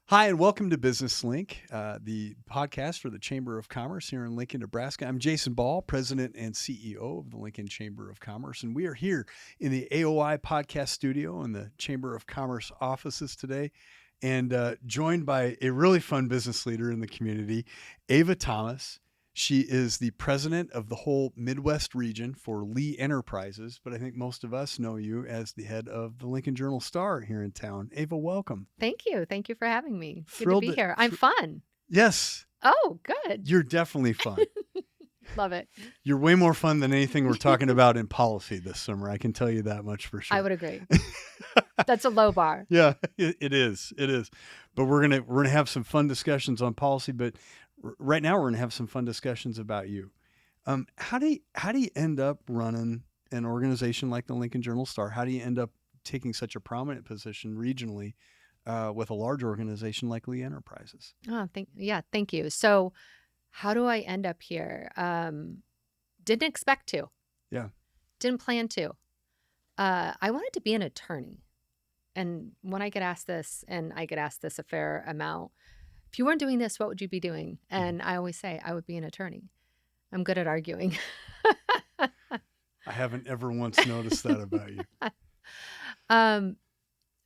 Hi, and welcome to Business Link, the podcast for the Chamber of Commerce here in Lincoln, Nebraska. I'm Jason Ball, President and CEO of the Lincoln Chamber of Commerce, and we are here in the AOI podcast studio in the Chamber of Commerce offices today, and joined by a really fun business leader in the community, Ava Thomas. She is the president of the whole Midwest region for Lee Enterprises, but I think most of us know you as the head of the Lincoln Journal-Star here in town. Ava, welcome. Thank you. Thank you for having me. Good to Thrilled be to- here. I'm fun. Yes, Oh, good. you're definitely fun. Love it. You're way more fun than anything we're talking about in policy this summer. I can tell you that much for sure. I would agree. That's a low bar. Yeah, it is. It is. But we're gonna have some fun discussions on policy. But right now we're gonna have some fun discussions about you. How do you end up running an organization like the Lincoln Journal-Star? How do you end up taking such a prominent position regionally with a large organization like Lee Enterprises? Oh, thank you. So, how do I end up here? Didn't expect to. Yeah. Didn't plan to. I wanted to be an attorney. And when I get asked this, and I get asked this a fair amount, if you weren't doing this, what would you be doing? And I always say, I would be an attorney. I'm good at arguing. I haven't ever once noticed that about you.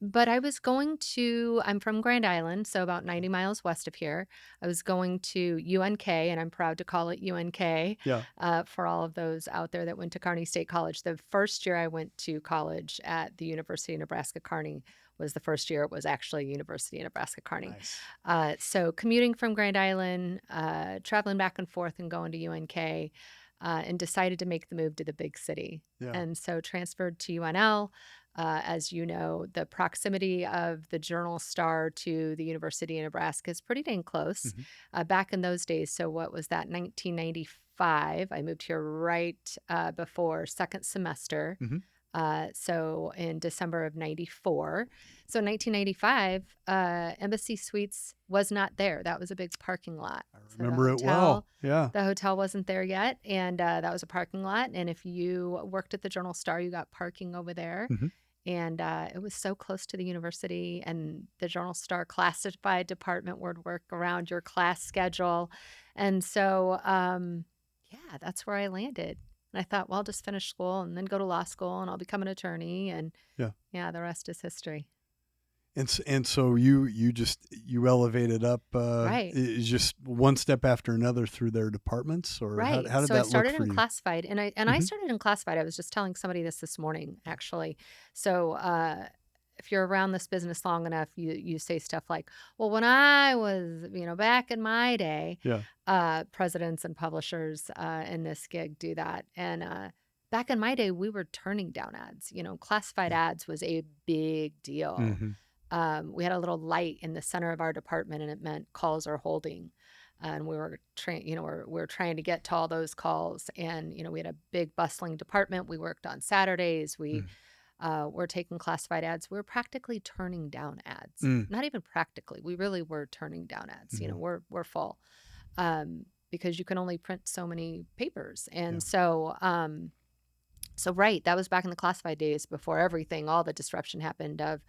But I was I'm from Grand Island, so about 90 miles west of here. I was going to UNK, and I'm proud to call it UNK Yeah. for all of those out there that went to Kearney State College. The first year I went to college at the University of Nebraska-Kearney was the first year it was actually University of Nebraska-Kearney. Nice. So commuting from Grand Island, traveling back and forth and going to UNK, and decided to make the move to the big city. Yeah. And so transferred to UNL. As you know, the proximity of the Journal-Star to the University of Nebraska is pretty dang close. Back in those days, so what was that, 1995? I moved here right before second semester. So in December of 94. So 1995, Embassy Suites was not there. That was a big parking lot. I So the remember it well. hotel- Yeah. The hotel wasn't there yet, and that was a parking lot. And if you worked at the Journal-Star, you got parking over there. And it was so close to the university, and the Journal-Star classified department would work around your class schedule. And so, yeah, that's where I landed. And I thought, well, I'll just finish school and then go to law school, and I'll become an attorney. And Yeah. the rest is history. And so you elevated up Right. just one step after another through their departments, or Right. how did So that I started look for in you? classified, and I started in classified. I was just telling somebody this morning, actually. So if you're around this business long enough, you say stuff like, "Well, when I was, back in my day," Yeah. presidents and publishers in this gig do that. And back in my day, we were turning down ads. Classified ads was a big deal. Mm-hmm. We had a little light in the center of our department, and it meant calls are holding. And we were trying to get to all those calls. And, we had a big bustling department. We worked on Saturdays. We were taking classified ads. We were practically turning down ads. Not even practically. We really were turning down ads. We're full because you can only print so many papers. And so right, that was back in the classified days before all the disruption happened of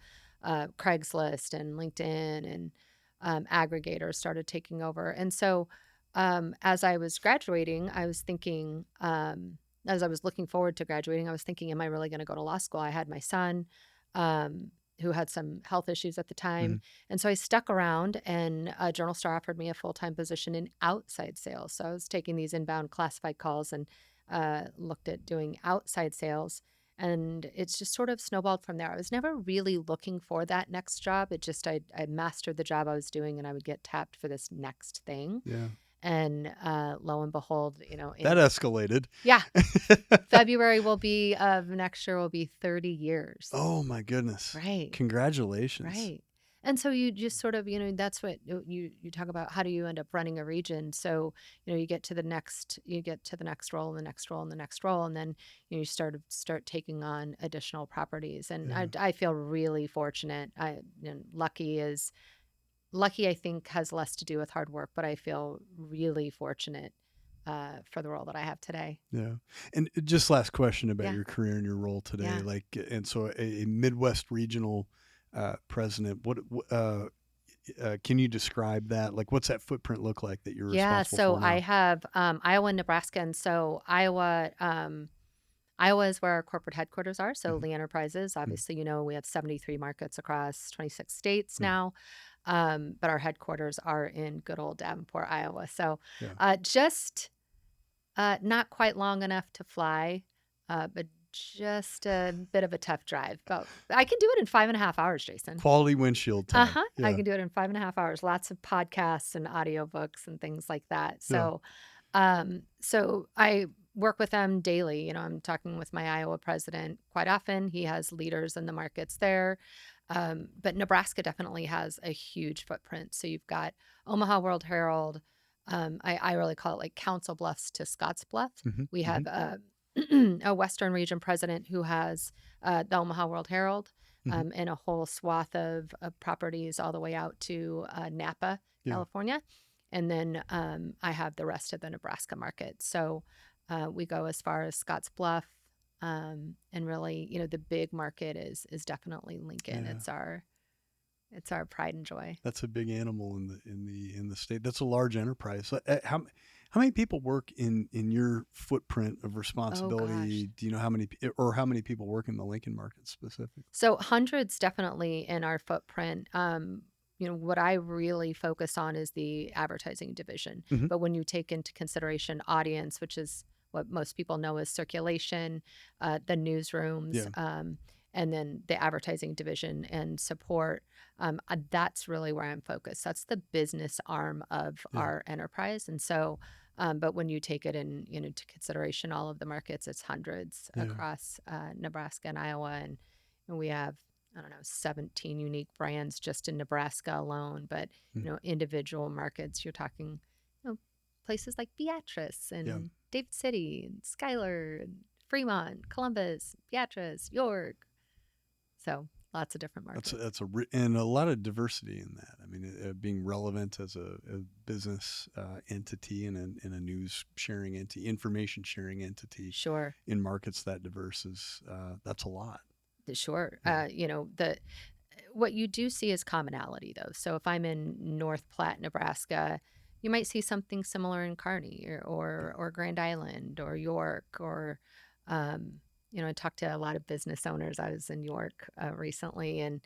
Craigslist and LinkedIn and aggregators started taking over. And so as I was graduating, I was thinking, as I was looking forward to graduating, I was thinking, am I really going to go to law school? I had my son who had some health issues at the time. And so I stuck around, and Journal-Star offered me a full-time position in outside sales. So I was taking these inbound classified calls and looked at doing outside sales. And it's just sort of snowballed from there. I was never really looking for that next job. It just, I mastered the job I was doing, and I would get tapped for this next thing. Yeah. And lo and behold, That escalated. Yeah. February of next year will be 30 years. Oh my goodness. Right. Congratulations. Right. And so you just sort of, that's what you talk about. How do you end up running a region? So, you get to the next role and the next role and the next role. And then you start taking on additional properties. And Yeah. I feel really fortunate. Lucky, I think, has less to do with hard work, but I feel really fortunate for the role that I have today. Yeah. And just last question about Yeah. your career and your role today. Yeah. And so a Midwest regional president, Can you describe that? Like, what's that footprint look like that you're Yeah, responsible so for I now? have Iowa and Nebraska, and so Iowa is where our corporate headquarters are. So Mhm, Lee Enterprises, mhm, obviously, we have 73 markets across 26 states mhm. now, but our headquarters are in good old Davenport, Iowa. So Yeah. just not quite long enough to fly, but just a bit of a tough drive. But I can do it in 5.5 hours, Jason. Quality windshield time. Uh-huh. I Yeah. can do it in 5.5 hours. Lots of podcasts and audiobooks and things like that. Yeah. So I work with them daily. I'm talking with my Iowa president quite often. He has leaders in the markets there. But Nebraska definitely has a huge footprint. So you've got Omaha World Herald. I really call it like Council Bluffs to Scotts Bluff. Mhm, We have mhm, a Western region president who has the Omaha World Herald mhm. and a whole swath of properties all the way out to Napa, Yeah. California. And then I have the rest of the Nebraska market. So we go as far as Scotts Bluff. And really, the big market is definitely Lincoln. Yeah. It's our pride and joy. That's a big animal in the state. That's a large enterprise. So, how many people work in your footprint of Oh gosh. responsibility? Do you know how many people work in the Lincoln market specifically? So hundreds definitely in our footprint. What I really focus on is the advertising division. Mhm. But when you take into consideration audience, which is what most people know as circulation, the newsrooms, Yeah. and then the advertising division and support, that's really where I'm focused. That's the business arm of Yeah. our enterprise. And so, but when you take it into consideration, all of the markets, it's hundreds Yeah. across Nebraska and Iowa, and we have, I don't know, 17 unique brands just in Nebraska alone. But Mm. individual markets, you're talking, places like Beatrice Yeah. and David City and Schuyler and Fremont, Columbus, Beatrice, York. So lots of different markets. And a lot of diversity in that. I mean, being relevant as a business entity and a news sharing entity, information sharing entity Sure. in markets that diverse is that's a lot. Sure. Yeah. The what you do see is commonality though. So if I'm in North Platte, Nebraska, you might see something similar in Kearney Yeah. or Grand Island or York or I talked to a lot of business owners. I was in York recently, and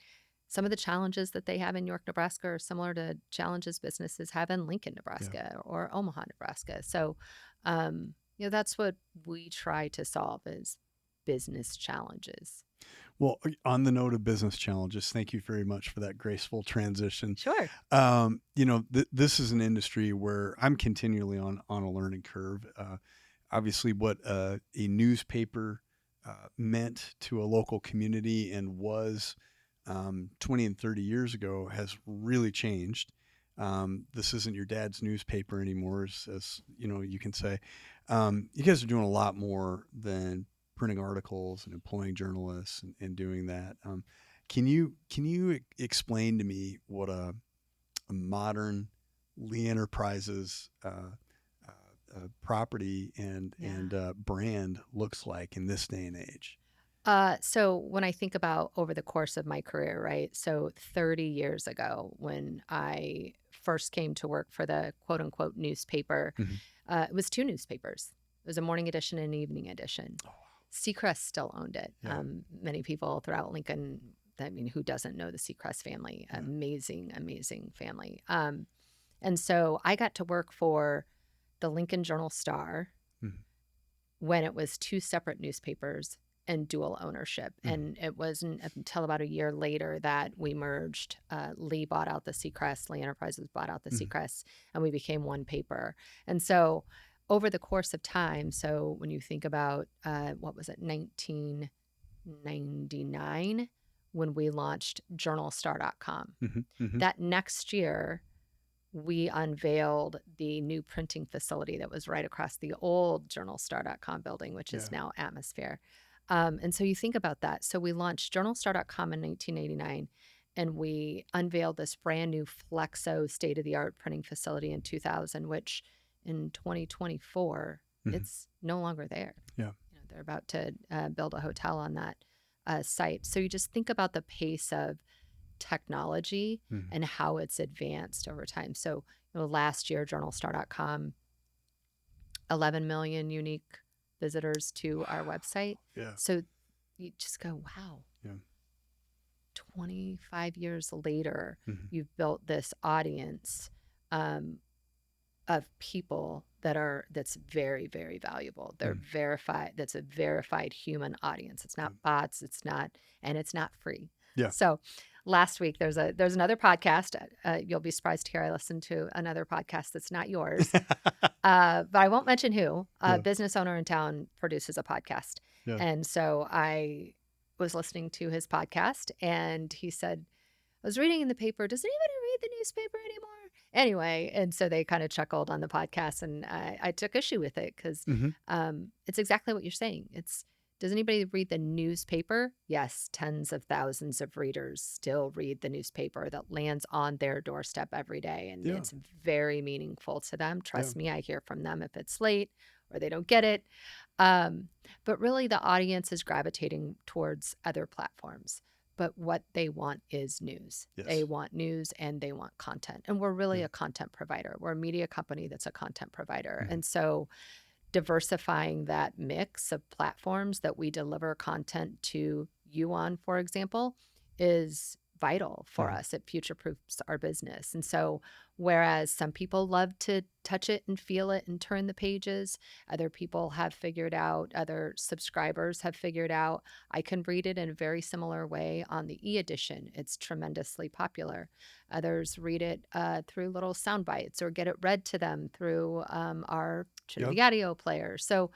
some of the challenges that they have in York, Nebraska are similar to challenges businesses have in Lincoln, Yeah. Nebraska or Omaha, Nebraska. So that's what we try to solve is business challenges. Well, on the note of business challenges, thank you very much for that graceful transition. Sure. This is an industry where I'm continually on a learning curve. Obviously, what a newspaper meant to a local community and was 20 and 30 years ago has really changed. This isn't your dad's newspaper anymore, as you can say. You guys are doing a lot more than printing articles and employing journalists and doing that. Can you explain to me what a modern Lee Enterprises property and Yeah. brand looks like in this day and age? So when I think about over the course of my career, right? So 30 years ago, when I first came to work for the quote unquote newspaper, Mhm. it was two newspapers. It was a morning edition and an evening edition. Oh, wow. Seacrest still owned it. Yeah, Many people throughout Lincoln, I mean, who doesn't know the Seacrest family? yeah. Amazing, amazing family. And so I got to work for the Lincoln Journal Star Mhm, when it was two separate newspapers and dual ownership. mhm, And it wasn't until about a year later that we merged. Lee bought out the Seacrest, Lee Enterprises bought out the mhm. Seacrest, and we became one paper. And so over the course of time, so when you think about what was it, 1999, when we launched journalstar.com, Mhm, mhm. that next year, we unveiled the new printing facility that was right across the old journalstar.com building, which Yeah. is now Atmosphere. And so you think about that. So we launched journalstar.com in 1989, and we unveiled this brand new Flexo state of the art printing facility in 2000, which in 2024, Mhm. it's no longer there. Yeah. They're about to build a hotel on that site. So you just think about the pace of technology Mhm. and how it's advanced over time. So, last year, journalstar.com, 11 million unique visitors to our website. Yeah. So you just go, wow, Yeah. 25 years later, Mhm. you've built this audience um, of people that's very, very valuable. They're Mhm. verified. That's a verified human audience. It's Yeah. not bots. And it's not free. Yeah. So last week there's another podcast. You'll be surprised to hear I listened to another podcast that's not yours. But I won't mention who. A Yeah. business owner in town produces a podcast. Yeah. And so I was listening to his podcast and he said, I was reading in the paper, does anybody read the newspaper anymore? Anyway, and so they kind of chuckled on the podcast and I took issue with it because Mhm. it's exactly what you're saying. Does anybody read the newspaper? Yes, tens of thousands of readers still read the newspaper that lands on their doorstep every day. And Yeah. it's very meaningful to them. Yeah. Trust me, I hear from them if it's late or they don't get it. Um, but really, the audience is gravitating towards other platforms. But what they want is news. They Yes. want news and they want content. And we're really Yeah. a content provider. We're a media company that's a content provider. Mhm. And so diversifying that mix of platforms that we deliver content to you on, for example, is vital for Mhm. us. It future proofs our business. And so, whereas some people love to touch it and feel it and turn the pages, other subscribers have figured out, I can read it in a very similar way on the e edition. It's tremendously popular. Others read it through little sound bites or get it read to them through our Yep. Trinity Audio player. So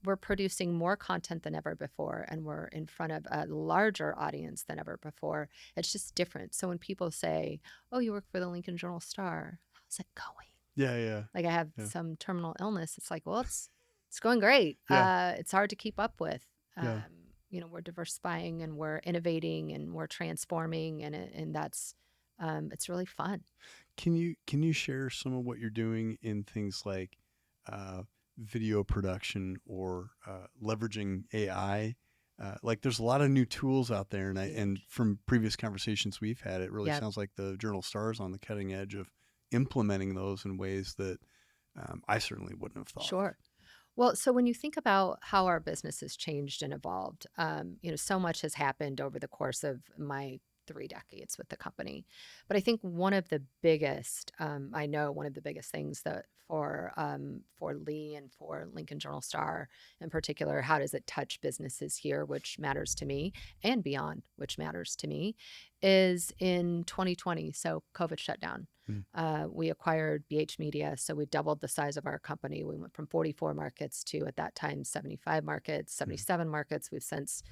we're producing more content than ever before, and we're in front of a larger audience than ever before. It's just different. So when people say, "Oh, you work for the Lincoln Journal Star, how's it going?" Yeah. Yeah. Like I have Yeah. some terminal illness. It's like, well, it's going great. Yeah. It's hard to keep up with. Yeah. We're diversifying and we're innovating and we're transforming, and that's it's really fun. Can you share some of what you're doing in things like uh, video production or leveraging AI? Like, there's a lot of new tools out there, and Huge. from previous conversations we've had, it really Yep. sounds like the Journal Star is on the cutting edge of implementing those in ways that I certainly wouldn't have thought of. Sure. Well, so when you think about how our business has changed and evolved, so much has happened over the course of my 3 decades with the company. But I think one of the biggest things that for Lee and for Lincoln Journal Star in particular, how does it touch businesses here, which matters to me, and beyond, which matters to me, is in 2020. So COVID shut down. Mm. We acquired BH Media, so we doubled the size of our company. We went from 44 markets to, at that time, 75 markets, Mm. 77 markets. We've since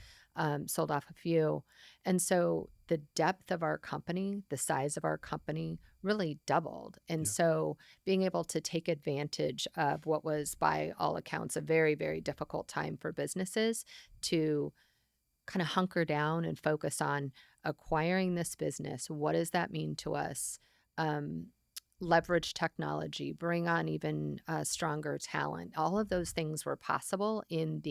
sold off a few. And so the depth of our company, the size of our company really doubled. And Yeah. so being able to take advantage of what was, by all accounts, a very, very difficult time for businesses to kind of hunker down and focus on acquiring this business. What does that mean to us? Um, Leverage technology, bring on even stronger talent. All of those things were possible in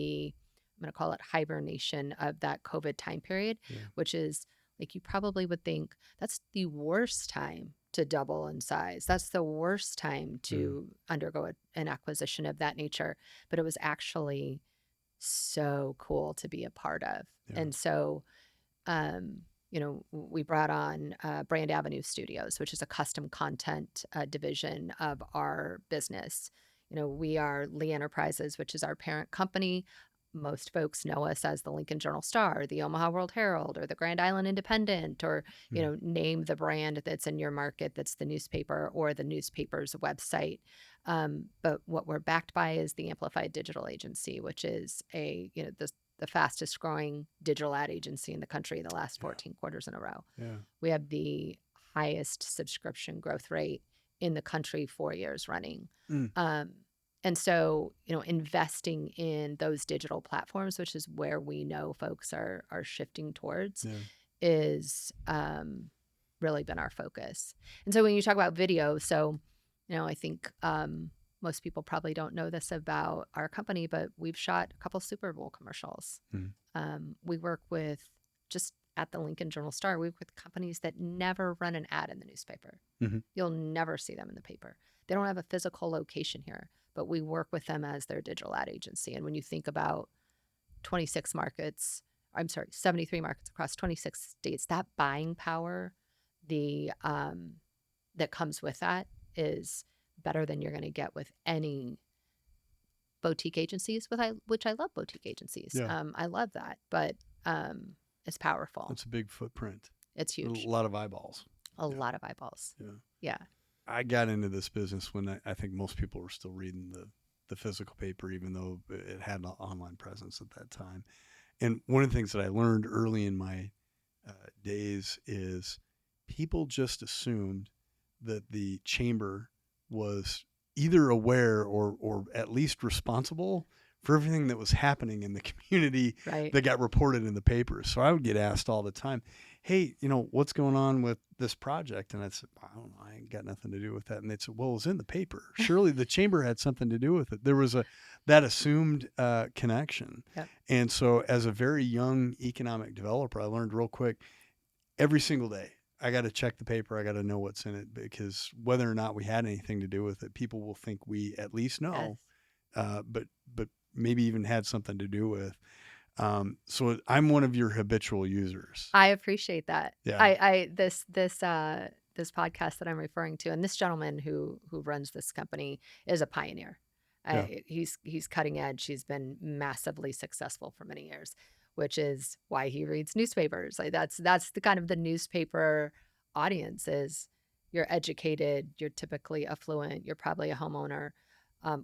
I'm going to call it hibernation of that COVID time period, Yeah. which is like you probably would think that's the worst time to double in size. That's the worst time Mm. to undergo an acquisition of that nature. But it was actually so cool to be a part of. Yeah. And so, we brought on Brand Avenue Studios, which is a custom content division of our business. We are Lee Enterprises, which is our parent company. Most folks know us as the Lincoln Journal Star, the Omaha World Herald, or the Grand Island Independent, or, Mm. name the brand that's in your market that's the newspaper or the newspaper's website. But what we're backed by is the Amplified Digital Agency, which is the fastest growing digital ad agency in the country the last Yeah. 14 quarters in a row. Yeah. We have the highest subscription growth rate in the country 4 years running. Mm. Um, and so, investing in those digital platforms, which is where we know folks are shifting towards, Yeah. is really been our focus. And so when you talk about video, so, I think most people probably don't know this about our company, but we've shot a couple Super Bowl commercials. Mm. We work with just at the Lincoln Journal Star, we work with companies that never run an ad in the newspaper. Mm-hmm. You'll never see them in the paper. They don't have a physical location here, but we work with them as their digital ad agency. And when you think about 26 markets, I'm sorry, 73 markets across 26 states, that buying power, the that comes with that is better than you're going to get with any boutique agencies, which I love boutique agencies. Yeah. I love that, but it's powerful. That's a big footprint. It's A huge. lot of eyeballs. A Yeah. lot of eyeballs. Yeah. Yeah. I got into this business when I think most people were still reading the physical paper, even though it had an online presence at that time. And one of the things that I learned early in my days is people just assumed that the chamber was either aware or at least responsible for everything that was happening in the community Right. that got reported in the papers. So I would get asked all the time, hey, what's going on with this project? And I'd say, I don't know, I ain't got nothing to do with that. And they'd say, well, it was in the paper. Surely the chamber had something to do with it. There was that assumed connection. Yep. And so as a very young economic developer, I learned real quick, every single day, I got to check the paper. I got to know what's in it, because whether or not we had anything to do with it, people will think we at least know, Yes. but maybe even had something to do with. So I'm one of your habitual users. I appreciate that. Yeah. This podcast that I'm referring to, and this gentleman who runs this company is a pioneer. Yeah. He's cutting edge. He's been massively successful for many years, which is why he reads newspapers. Like that's the kind of the newspaper audience is. You're educated. You're typically affluent. You're probably a homeowner.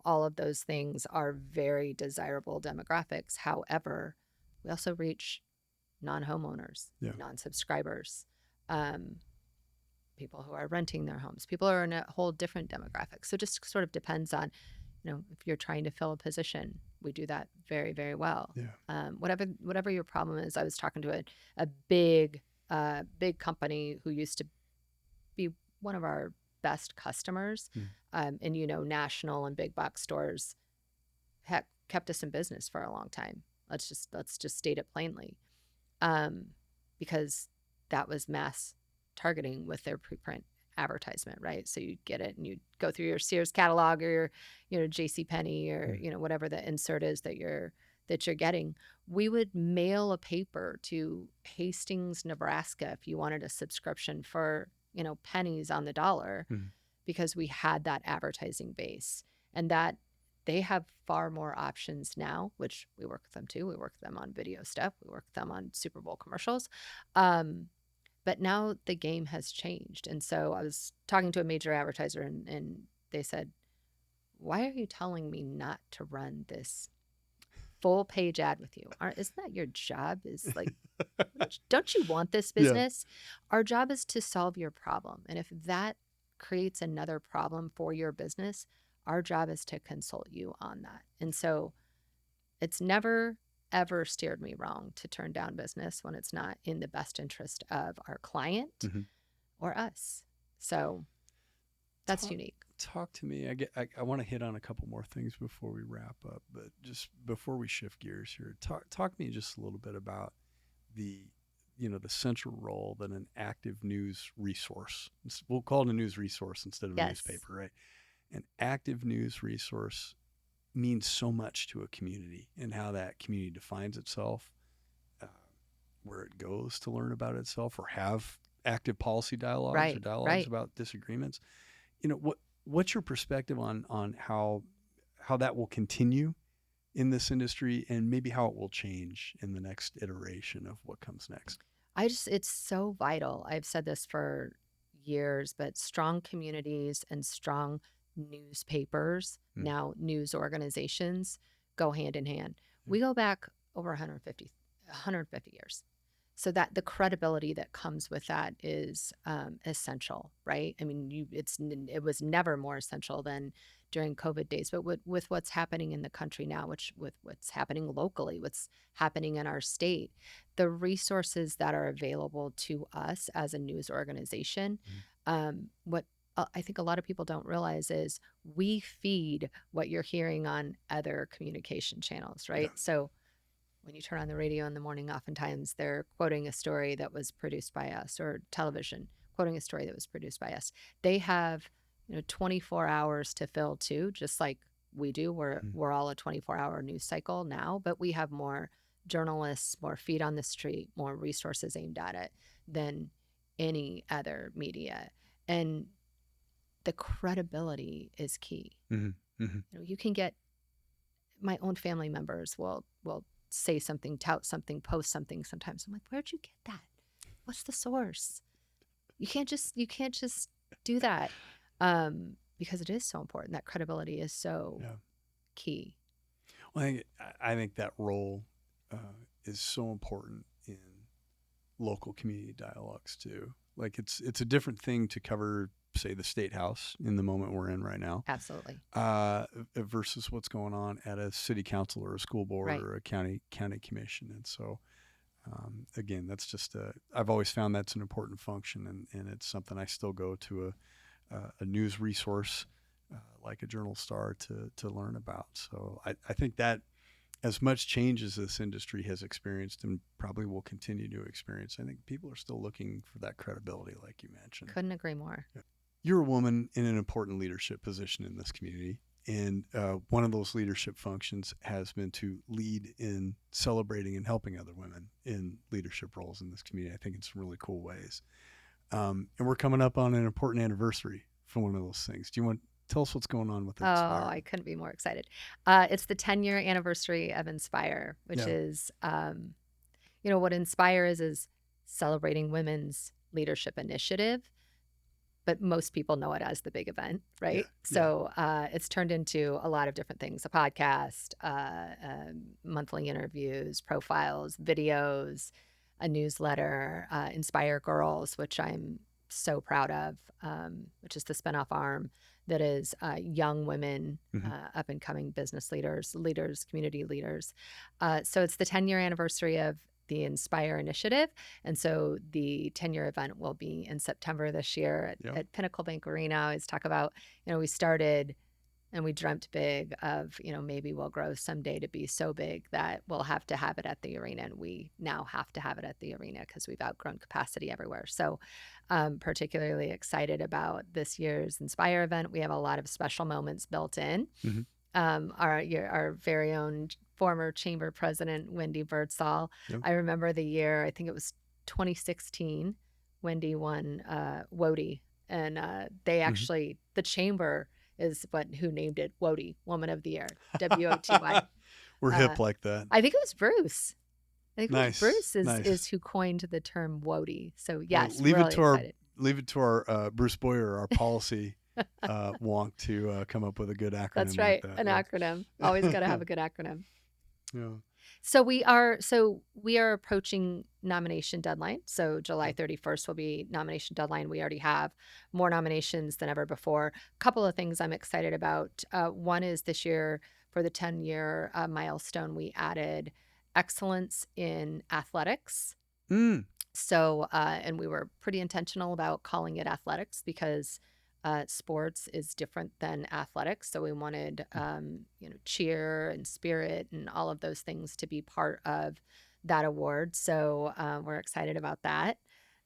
All of those things are very desirable demographics. However, we also reach non-homeowners, Yeah. non-subscribers, people who are renting their homes. People are in a whole different demographic. So just sort of depends on, if you're trying to fill a position, we do that very, very well. Yeah. Whatever your problem is. I was talking to a big company who used to be one of our best customers, and national and big box stores kept us in business for a long time. Let's just state it plainly, because that was mass targeting with their preprint advertisement, right? So you get it and you go through your Sears catalog or your JCPenney or whatever the insert is that you're getting. We would mail a paper to Hastings, Nebraska if you wanted a subscription for pennies on the dollar, because we had that advertising base, and that they have far more options now, which we work with them too. We work with them on video stuff. We work with them on Super Bowl commercials. But now the game has changed. And so I was talking to a major advertiser and they said, why are you telling me not to run this full page ad with you? Isn't that your job? Is like, don't you want this business? Yeah. Our job is to solve your problem. And if that creates another problem for your business, our job is to consult you on that. And so it's never, ever steered me wrong to turn down business when it's not in the best interest of our client or us. So that's unique. Talk to me. I want to hit on a couple more things before we wrap up, but just before we shift gears here, talk to me just a little bit about the central role that an active news resource, we'll call it a news resource instead of a newspaper, right? An active news resource means so much to a community and how that community defines itself, where it goes to learn about itself or have active policy dialogues or dialogues about disagreements. What's your perspective on how that will continue in this industry and maybe how it will change in the next iteration of what comes next? It's so vital. I've said this for years, but strong communities and strong newspapers, now news organizations, go hand in hand. We go back over 150 years. So that the credibility that comes with that is essential, right? I mean, it was never more essential than during COVID days, but with what's happening in the country now, with what's happening locally, what's happening in our state, the resources that are available to us as a news organization, what I think a lot of people don't realize is we feed what you're hearing on other communication channels, right? Yeah. So when you turn on the radio in the morning, oftentimes they're quoting a story that was produced by us, or television quoting a story that was produced by us. They have, 24 hours to fill too, just like we do. We're all a 24-hour news cycle now, but we have more journalists, more feet on the street, more resources aimed at it than any other media. And the credibility is key. You can get, my own family members will say something, tout something, post something. Sometimes I'm like, where'd you get that? What's the source? You can't just do that, because it is so important. That credibility is so key. Well, I think that role is so important in local community dialogues too. Like it's a different thing to cover, say, the state house in the moment we're in right now, Absolutely. versus what's going on at a city council or a school board Right. or a county commission. And so, again, that's just I've always found that's an important function, and it's something I still go to a news resource like a Journal Star to learn about. So I think that as much change as this industry has experienced and probably will continue to experience, I think people are still looking for that credibility, like you mentioned. Couldn't agree more. You're a woman in an important leadership position in this community. And one of those leadership functions has been to lead in celebrating and helping other women in leadership roles in this community. I think in some really cool ways. And we're coming up on an important anniversary for one of those things. Do you want to tell us what's going on with Inspire? Oh, I couldn't be more excited. It's the 10-year anniversary of Inspire, which is, what Inspire is celebrating women's leadership initiative, but most people know it as the big event, right? So it's turned into a lot of different things: a podcast, monthly interviews, profiles, videos, a newsletter, Inspire Girls, which I'm so proud of, which is the spinoff arm that is young women, up and coming business leaders, community leaders. So it's the 10-year anniversary of the Inspire initiative. And so the 10-year event will be in September this year at Pinnacle Bank Arena. I always talk about, we started and we dreamt big of, maybe we'll grow someday to be so big that we'll have to have it at the arena. And we now have to have it at the arena because we've outgrown capacity everywhere. So particularly excited about this year's Inspire event. We have a lot of special moments built in. Our very own former chamber president, Wendy Birdsall. I remember the year, I think it was 2016, Wendy won WOTY. And they actually, the chamber is who named it WOTY, Woman of the Year, WOTY. We're hip like that. I think it was Bruce. I think Nice. Bruce is who coined the term WOTY. So yes, well, really excited. Leave it to our Bruce Boyer, our policy wonk, to come up with a good acronym. That's right, like that. an acronym. Always got to have a good acronym. Yeah. So we are approaching nomination deadline. So July 31st will be nomination deadline. We already have more nominations than ever before. A couple of things I'm excited about. One is this year, for the 10-year milestone, we added excellence in athletics. So, and we were pretty intentional about calling it athletics because sports is different than athletics. So we wanted, cheer and spirit and all of those things to be part of that award. So we're excited about that.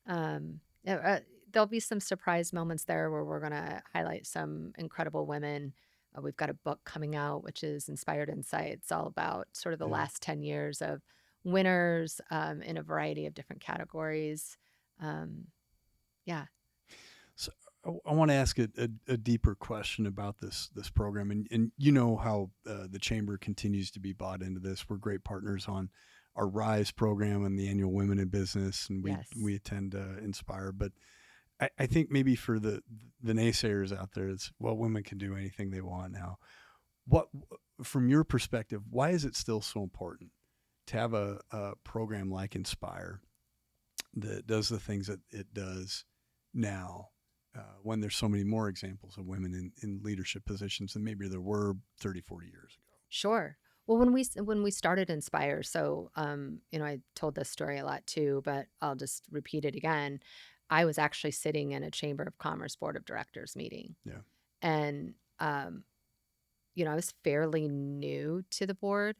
There'll be some surprise moments there where we're going to highlight some incredible women. We've got a book coming out, which is Inspired Insights, all about sort of the last 10 years of winners in a variety of different categories. So I want to ask a deeper question about this program, and you know how the chamber continues to be bought into this. We're great partners on our Rise program and the annual Women in Business, and we attend Inspire. But I think maybe for the naysayers out there, it's, well, women can do anything they want now. What, from your perspective, why is it still so important to have a program like Inspire that does the things that it does now, when there's so many more examples of women in leadership positions than maybe there were 30, 40 years ago? Sure. Well, when we started Inspire, so I told this story a lot too, but I'll just repeat it again. I was actually sitting in a Chamber of Commerce Board of Directors meeting. Yeah. And I was fairly new to the board.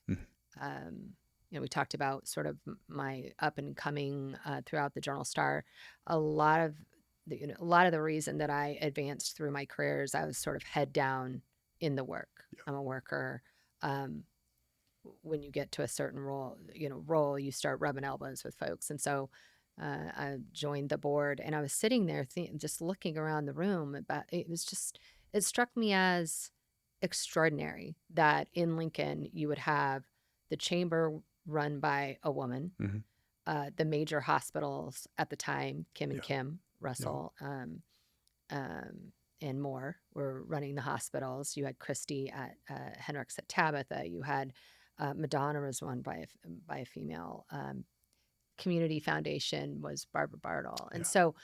we talked about sort of my up and coming throughout the Journal Star. A lot of a lot of the reason that I advanced through my career is I was sort of head down in the work. Yeah. I'm a worker. Um, when you get to a certain role, you start rubbing elbows with folks. And so I joined the board, and I was sitting there just looking around the room. It struck me as extraordinary that in Lincoln you would have the chamber run by a woman, Mm-hmm. the major hospitals at the time, Kim and Yeah. Kim, Yeah. Russell, and more were running the hospitals. You had Christy at Hendricks at Tabitha. You had Madonna was run by a female. Community Foundation was Barbara Bartle, and Yeah. so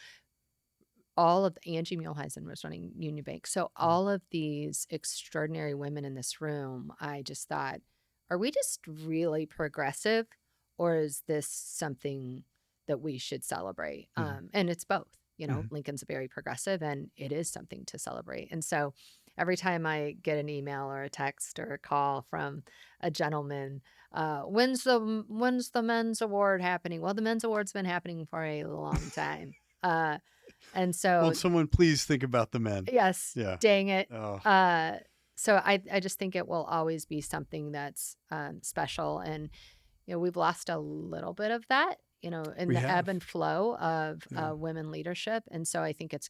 all of Angie Muehlheisen was running Union Bank. So all of these extraordinary women in this room, I just thought, are we just really progressive, or is this something that we should celebrate? Mm-hmm. And it's both. Mm-hmm. Lincoln's very progressive, and it is something to celebrate. And so every time I get an email or a text or a call from a gentleman, when's the men's award happening? Well, the men's award's been happening for a long time. And so, Won't someone please think about the men? yes, Yeah. dang it. Oh. So I just think it will always be something that's special. And, we've lost a little bit of that, in We the ebb have. and flow of Yeah. women leadership. And so I think it's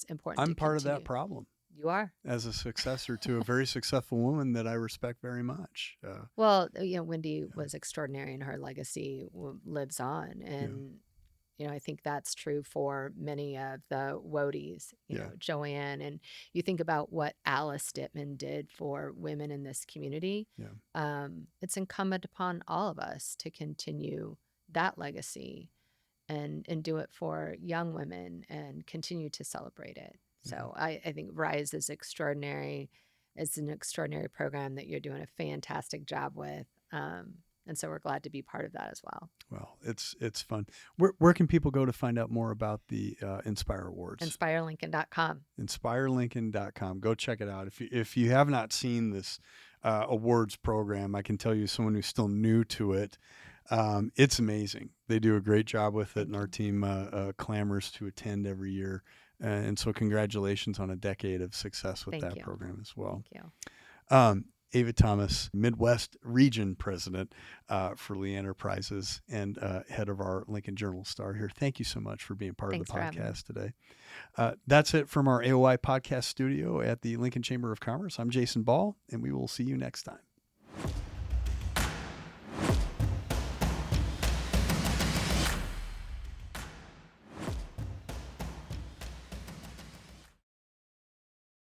important to I'm part of continue. that problem You are. as a successor to a very successful woman that I respect very much. Well, Wendy was extraordinary, and her legacy lives on. And, I think that's true for many of the Wodies, Yeah. Joanne. And you think about what Alice Dittman did for women in this community. Yeah. It's incumbent upon all of us to continue that legacy and do it for young women and continue to celebrate it. So I think Rise is extraordinary. It's an extraordinary program that you're doing a fantastic job with. And so we're glad to be part of that as well. Well, it's fun. Where can people go to find out more about the Inspire Awards? InspireLincoln.com. InspireLincoln.com. Go check it out. If you have not seen this awards program, I can tell you, someone who's still new to it, it's amazing. They do a great job with it, and our team clamors to attend every year. And so congratulations on a decade of success with that program as well. Thank you. Ava Thomas, Midwest Region President for Lee Enterprises and head of our Lincoln Journal Star here. Thank you so much for being part of the podcast today. That's it from our AOI podcast studio at the Lincoln Chamber of Commerce. I'm Jason Ball, and we will see you next time.